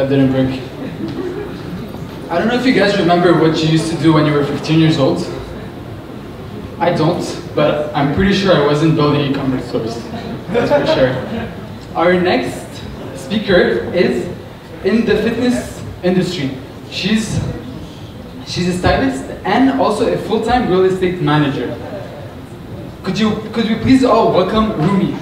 that didn't work. I don't know if you guys remember what you used to do when you were 15 years old. I don't, but I'm pretty sure I wasn't building e-commerce stores. That's for sure. Our next speaker is in the fitness industry. She's a stylist and also a full-time real estate manager. Could we please all welcome Rumi?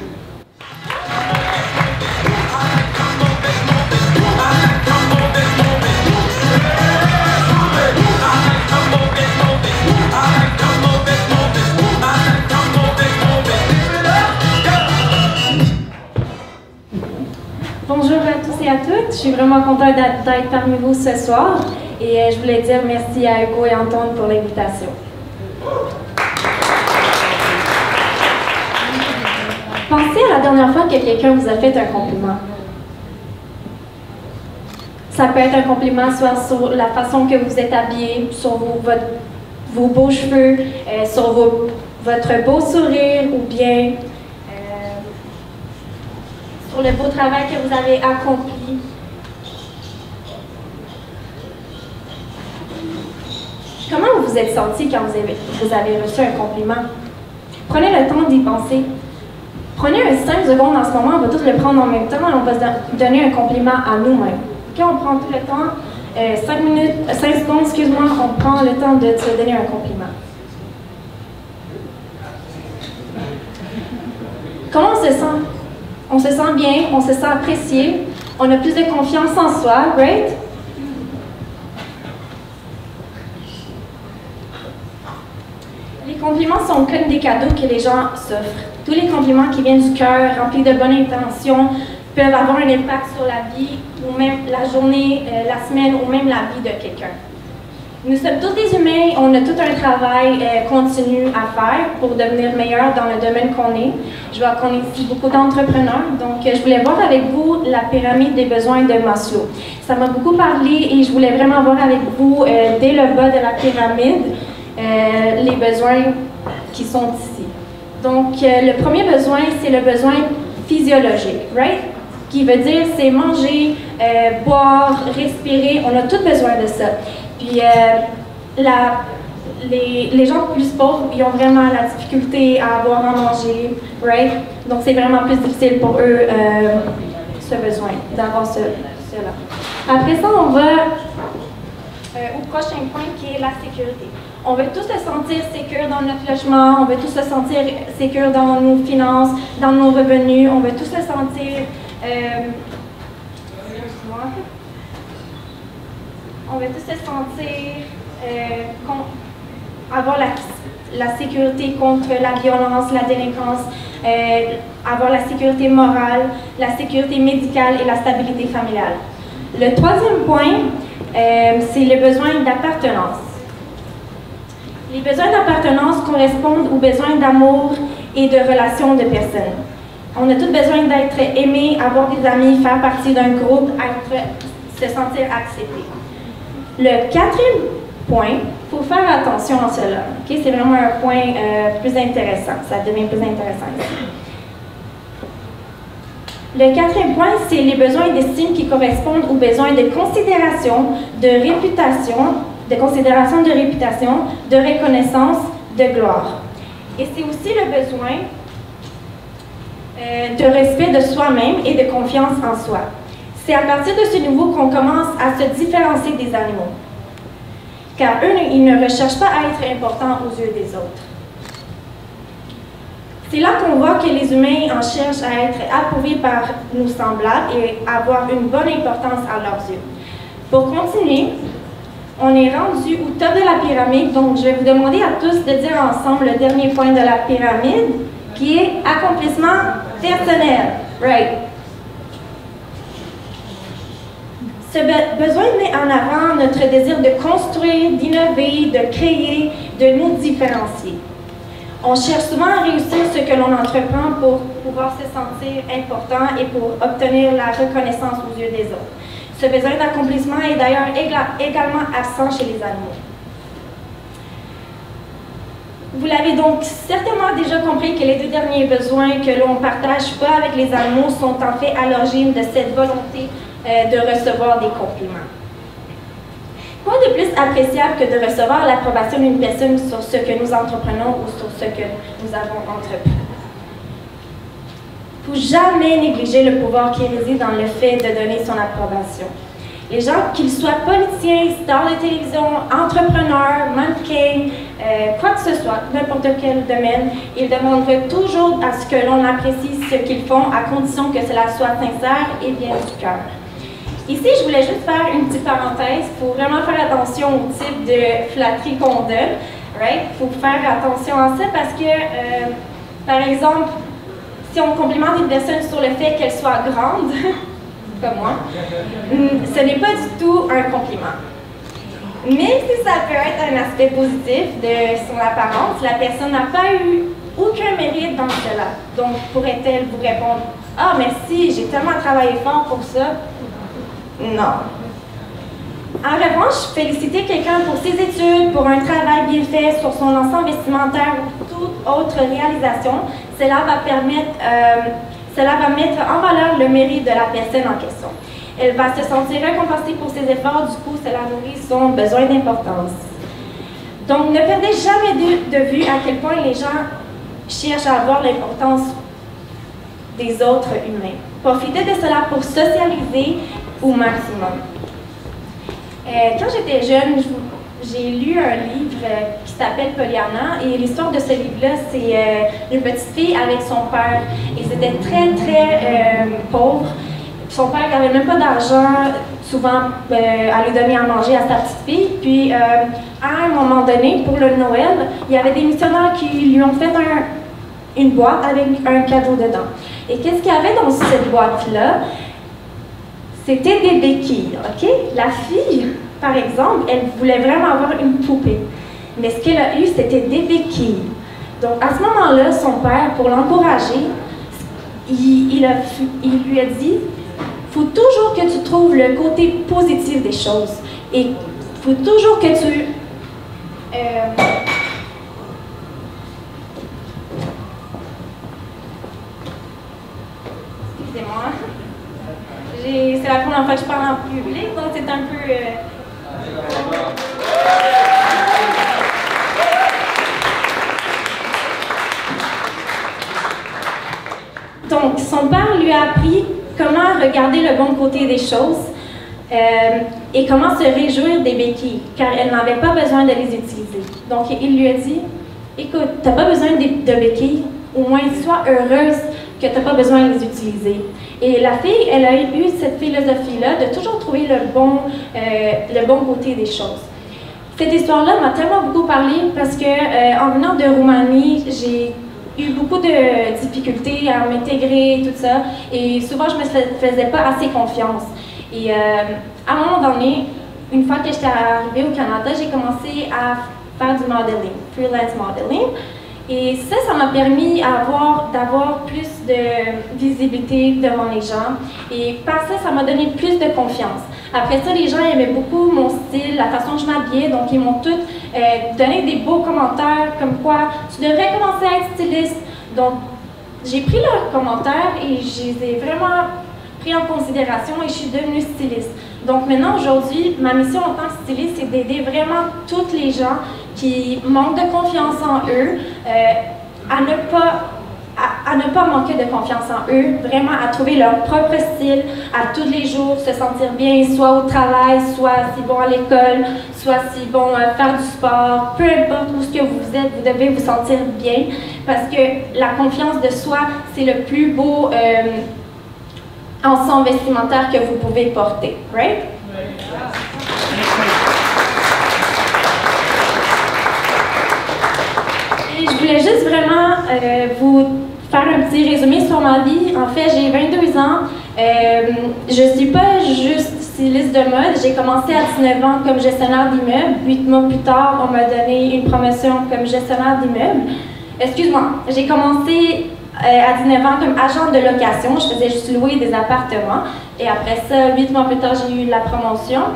Bonjour à tous et à toutes, je suis vraiment contente d'être parmi vous ce soir et je voulais dire merci à Hugo et Antoine pour l'invitation. Pensez à la dernière fois que quelqu'un vous a fait un compliment. Ça peut être un compliment soit sur la façon que vous êtes habillé, sur vos beaux cheveux, sur votre beau sourire ou bien sur le beau travail que vous avez accompli. Comment vous vous êtes senti quand vous avez reçu un compliment? Prenez le temps d'y penser. Prenez 5 secondes en ce moment, on va tous le prendre en même temps et on va se donner un compliment à nous-mêmes. Quand on prend tout le temps, 5 secondes, excuse-moi, on prend le temps de se donner un compliment. Comment on se sent? On se sent bien, on se sent apprécié, on a plus de confiance en soi, right? Les compliments sont comme des cadeaux que les gens s'offrent. Tous les compliments qui viennent du cœur, remplis de bonnes intentions, peuvent avoir un impact sur la vie, ou même la journée, la semaine, ou même la vie de quelqu'un. Nous sommes tous des humains, on a tout un travail continu à faire pour devenir meilleur dans le domaine qu'on est. Je vois qu'on est ici beaucoup d'entrepreneurs, donc je voulais voir avec vous la pyramide des besoins de Maslow. Ça m'a beaucoup parlé et je voulais vraiment voir avec vous, dès le bas de la pyramide, les besoins qui sont ici. Donc, le premier besoin, c'est le besoin physiologique, right? Qui veut dire, c'est manger, boire, respirer, on a tous besoin de ça. Puis, les gens plus pauvres, ils ont vraiment la difficulté à avoir à manger, right? Donc, c'est vraiment plus difficile pour eux, ce besoin, d'avoir cela. Après ça, on va au prochain point qui est la sécurité. On veut tous se sentir sécure dans notre logement, on veut tous se sentir sécure dans nos finances, dans nos revenus, on veut tous se sentir... on veut tous se sentir... avoir la sécurité contre la violence, la délinquance, avoir la sécurité morale, la sécurité médicale et la stabilité familiale. Le troisième point, c'est le besoin d'appartenance. Les besoins d'appartenance correspondent aux besoins d'amour et de relations de personnes. On a tous besoin d'être aimé, avoir des amis, faire partie d'un groupe, se sentir accepté. Le quatrième point, il faut faire attention à cela. Okay? C'est vraiment un point plus intéressant. Ça devient plus intéressant ici. Le quatrième point, c'est les besoins d'estime qui correspondent aux besoins de considération, de réputation, de reconnaissance, de gloire. Et c'est aussi le besoin de respect de soi-même et de confiance en soi. C'est à partir de ce niveau qu'on commence à se différencier des animaux. Car eux, ils ne recherchent pas à être importants aux yeux des autres. C'est là qu'on voit que les humains en cherchent à être approuvés par nos semblables et avoir une bonne importance à leurs yeux. Pour continuer, on est rendu au top de la pyramide, donc je vais vous demander à tous de dire ensemble le dernier point de la pyramide, qui est accomplissement personnel. Right. Ce besoin met en avant notre désir de construire, d'innover, de créer, de nous différencier. On cherche souvent à réussir ce que l'on entreprend pour pouvoir se sentir important et pour obtenir la reconnaissance aux yeux des autres. Ce besoin d'accomplissement est d'ailleurs également absent chez les animaux. Vous l'avez donc certainement déjà compris que les deux derniers besoins que l'on partage pas avec les animaux sont en fait à l'origine de cette volonté de recevoir des compliments. Quoi de plus appréciable que de recevoir l'approbation d'une personne sur ce que nous entreprenons ou sur ce que nous avons entrepris? Il ne faut jamais négliger le pouvoir qui réside dans le fait de donner son approbation. Les gens, qu'ils soient politiciens, stars de télévision, entrepreneurs, mannequins, quoi que ce soit, n'importe quel domaine, ils demanderaient toujours à ce que l'on apprécie ce qu'ils font, à condition que cela soit sincère et bien du cœur. Ici, je voulais juste faire une petite parenthèse. Il faut vraiment faire attention au type de flatterie qu'on donne. Right? Il faut faire attention à ça parce que, par exemple, si on complimente une personne sur le fait qu'elle soit grande, comme moi, ce n'est pas du tout un compliment. Mais si ça peut être un aspect positif de son apparence, la personne n'a pas eu aucun mérite dans cela. Donc, pourrait-elle vous répondre « Ah, merci, j'ai tellement travaillé fort pour ça. » Non. En revanche, féliciter quelqu'un pour ses études, pour un travail bien fait sur son ensemble vestimentaire ou toute autre réalisation, cela va mettre en valeur le mérite de la personne en question. Elle va se sentir récompensée pour ses efforts, du coup, cela nourrit son besoin d'importance. Donc, ne perdez jamais de vue à quel point les gens cherchent à avoir l'importance des autres humains. Profitez de cela pour socialiser au maximum. Quand j'étais jeune, j'ai lu un livre qui s'appelle Pollyanna, et l'histoire de ce livre-là, c'est une petite fille avec son père. Ils étaient très, très pauvres. Son père n'avait même pas d'argent, souvent, à lui donner à manger à sa petite fille. Puis, à un moment donné, pour le Noël, il y avait des missionnaires qui lui ont fait une boîte avec un cadeau dedans. Et qu'est-ce qu'il y avait dans cette boîte-là? C'était des béquilles, OK? La fille, par exemple, elle voulait vraiment avoir une poupée. Mais ce qu'elle a eu, c'était des béquilles. Donc, à ce moment-là, son père, pour l'encourager, il lui a dit « faut toujours que tu trouves le côté positif des choses. Et il faut toujours que tu... Excusez-moi. C'est la première fois que je parle en public, donc c'est un peu... Donc, son père lui a appris comment regarder le bon côté des choses et comment se réjouir des béquilles, car elle n'avait pas besoin de les utiliser. Donc, il lui a dit, écoute, tu n'as pas besoin de béquilles, au moins sois heureuse que tu n'as pas besoin de les utiliser. Et la fille, elle a eu cette philosophie-là de toujours trouver le bon côté des choses. Cette histoire-là m'a tellement beaucoup parlé parce que en venant de Roumanie, j'ai eu beaucoup de difficultés à m'intégrer, tout ça, et souvent je ne me faisais pas assez confiance. Et à un moment donné, une fois que j'étais arrivée au Canada, j'ai commencé à faire du modeling, freelance modeling. Et ça m'a permis d'avoir plus de visibilité devant les gens. Et par ça m'a donné plus de confiance. Après ça, les gens aimaient beaucoup mon style, la façon dont je m'habillais. Donc, ils m'ont tous donné des beaux commentaires comme quoi tu devrais commencer à être styliste. Donc, j'ai pris leurs commentaires et je les ai vraiment pris en considération et je suis devenue styliste. Donc maintenant, aujourd'hui, ma mission en tant que styliste, c'est d'aider vraiment toutes les gens qui manquent de confiance en eux à ne pas manquer de confiance en eux, vraiment à trouver leur propre style, à tous les jours se sentir bien, soit au travail, soit si bon à l'école, soit si bon faire du sport, peu importe où ce que vous êtes, vous devez vous sentir bien parce que la confiance de soi, c'est le plus beau ensemble vestimentaire que vous pouvez porter, right? Et je voulais juste vraiment vous faire un petit résumé sur ma vie. En fait, j'ai 22 ans. Je ne suis pas juste styliste de mode. J'ai commencé à 19 ans comme gestionnaire d'immeuble. 8 mois plus tard, on m'a donné une promotion comme gestionnaire d'immeuble. Excuse-moi, j'ai commencé à 19 ans comme agent de location. Je faisais juste louer des appartements. Et après ça, 8 mois plus tard, j'ai eu la promotion.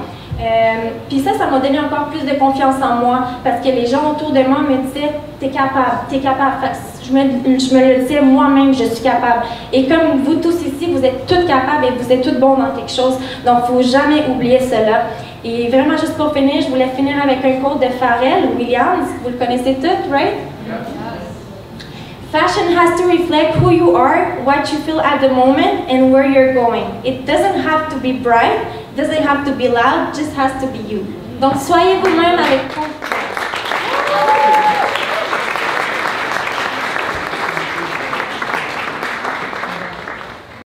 Puis ça m'a donné encore plus de confiance en moi parce que les gens autour de moi me disaient « T'es capable, t'es capable ». Je me le disais moi-même, je suis capable. Et comme vous tous ici, vous êtes toutes capables et vous êtes toutes bons dans quelque chose. Donc, il ne faut jamais oublier cela. Et vraiment, juste pour finir, je voulais finir avec un quote de Pharrell Williams. Vous le connaissez tous, right? Fashion has to reflect who you are, what you feel at the moment, and where you're going. It doesn't have to be bright, doesn't have to be loud, just has to be you. Donc, soyez vous-même avec confiance.